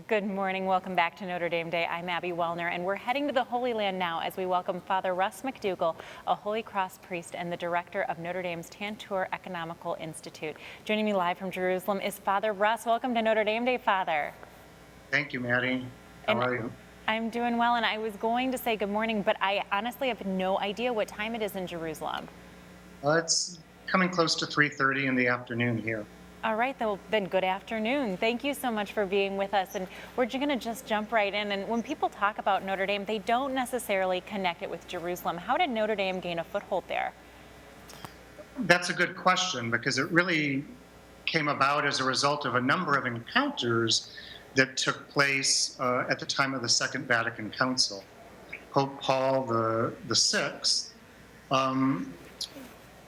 Good morning. Welcome back to Notre Dame Day. I'm Abby Wellner, and we're heading to the Holy Land now as we welcome Father Russ McDougall, a Holy Cross priest and the director of Notre Dame's Tantur Ecumenical Institute. Joining me live from Jerusalem is Father Russ. Welcome to Notre Dame Day, Father. Thank you, Maddie. How are you? I'm doing well, and I was going to say good morning, but I honestly have no idea what time it is in Jerusalem. It's coming close to 3:30 in the afternoon here. All right, then good afternoon. Thank you so much for being with us. And we're going to just jump right in. And when people talk about Notre Dame, they don't necessarily connect it with Jerusalem. How did Notre Dame gain a foothold there? That's a good question because it really came about as a result of a number of encounters that took place at the time of the Second Vatican Council. Pope Paul the Sixth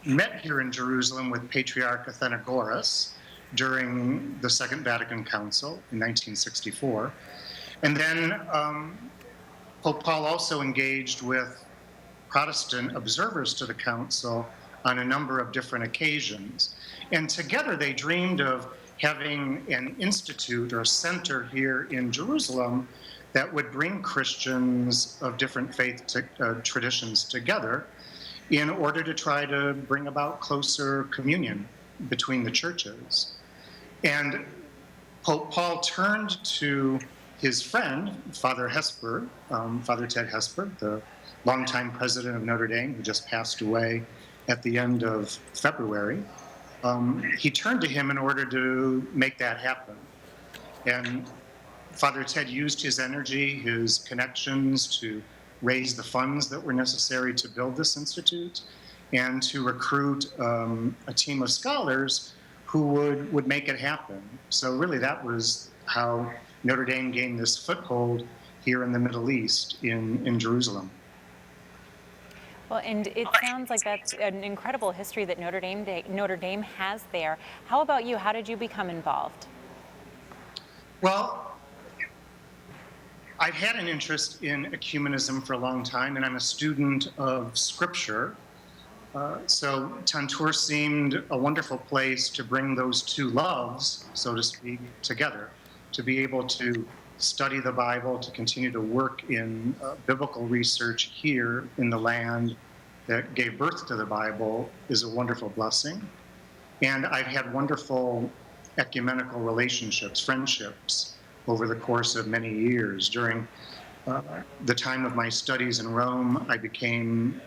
met here in Jerusalem with Patriarch Athenagoras during the Second Vatican Council in 1964. And then Pope Paul also engaged with Protestant observers to the council on a number of different occasions. And together they dreamed of having an institute or a center here in Jerusalem that would bring Christians of different faith traditions together in order to try to bring about closer communion between the churches. And Pope Paul turned to his friend, Father Hesper, Father Ted Hesper, the longtime president of Notre Dame, who just passed away at the end of February. He turned to him in order to make that happen. And Father Ted used his energy, his connections to raise the funds that were necessary to build this institute and to recruit a team of scholars who would make it happen. So really that was how Notre Dame gained this foothold here in the Middle East, in Jerusalem. Well, and it sounds like that's an incredible history that Notre Dame has there. How about you? How did you become involved? Well, I've had an interest in ecumenism for a long time, and I'm a student of scripture. So Tantur seemed a wonderful place to bring those two loves, so to speak, together, to be able to study the Bible, to continue to work in biblical research here in the land that gave birth to the Bible is a wonderful blessing. And I've had wonderful ecumenical relationships, friendships, over the course of many years. During the time of my studies in Rome, I became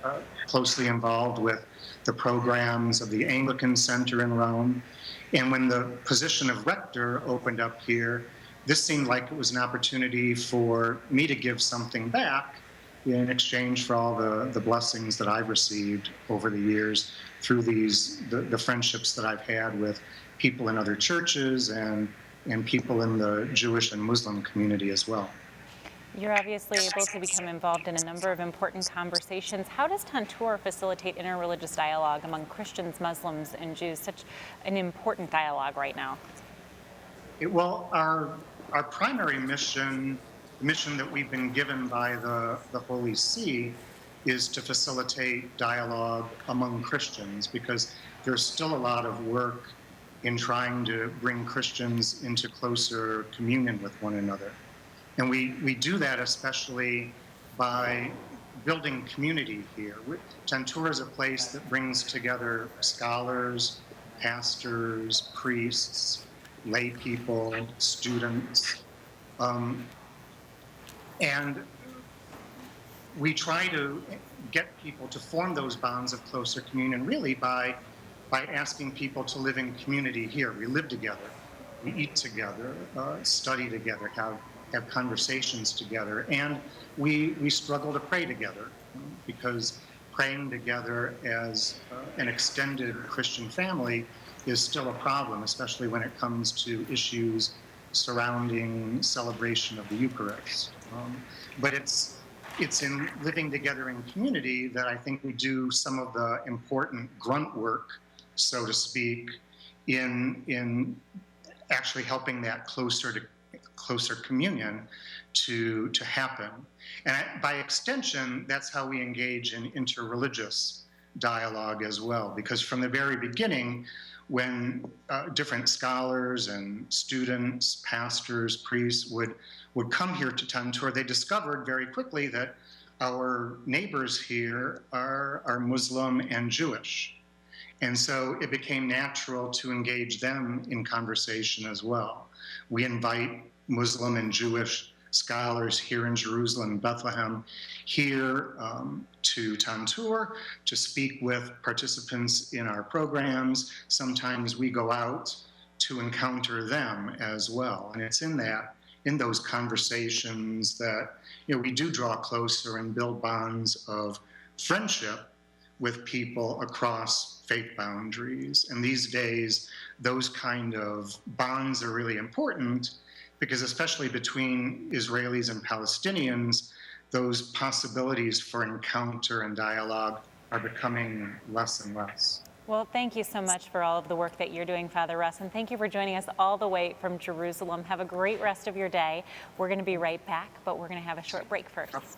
closely involved with the programs of the Anglican Center in Rome. And when the position of rector opened up here, this seemed like it was an opportunity for me to give something back in exchange for all the blessings that I've received over the years through the friendships that I've had with people in other churches and people in the Jewish and Muslim community as well. You're obviously able to become involved in a number of important conversations. How does Tantur facilitate interreligious dialogue among Christians, Muslims, and Jews? Such an important dialogue right now. Well, our primary mission that we've been given by the Holy See is to facilitate dialogue among Christians, because there's still a lot of work in trying to bring Christians into closer communion with one another. And we do that especially by building community here. Tantur is a place that brings together scholars, pastors, priests, lay people, students. And we try to get people to form those bonds of closer communion really by asking people to live in community here. We live together, we eat together, study together, have conversations together, and we struggle to pray together, because praying together as an extended Christian family is still a problem, especially when it comes to issues surrounding celebration of the Eucharist. But it's in living together in community that I think we do some of the important grunt work, so to speak, in actually helping that closer communion to happen. And by extension, that's how we engage in interreligious dialogue as well, because from the very beginning, when different scholars and students, pastors, priests would come here to Tantur, they discovered very quickly that our neighbors here are Muslim and Jewish. And so it became natural to engage them in conversation as well. We invite Muslim and Jewish scholars here in Jerusalem, Bethlehem, here to Tantur to speak with participants in our programs. Sometimes we go out to encounter them as well. And it's in those conversations that we do draw closer and build bonds of friendship with people across faith boundaries. And these days, those kind of bonds are really important because especially between Israelis and Palestinians, those possibilities for encounter and dialogue are becoming less and less. Well, thank you so much for all of the work that you're doing, Father Russ, and thank you for joining us all the way from Jerusalem. Have a great rest of your day. We're going to be right back, but we're going to have a short break first.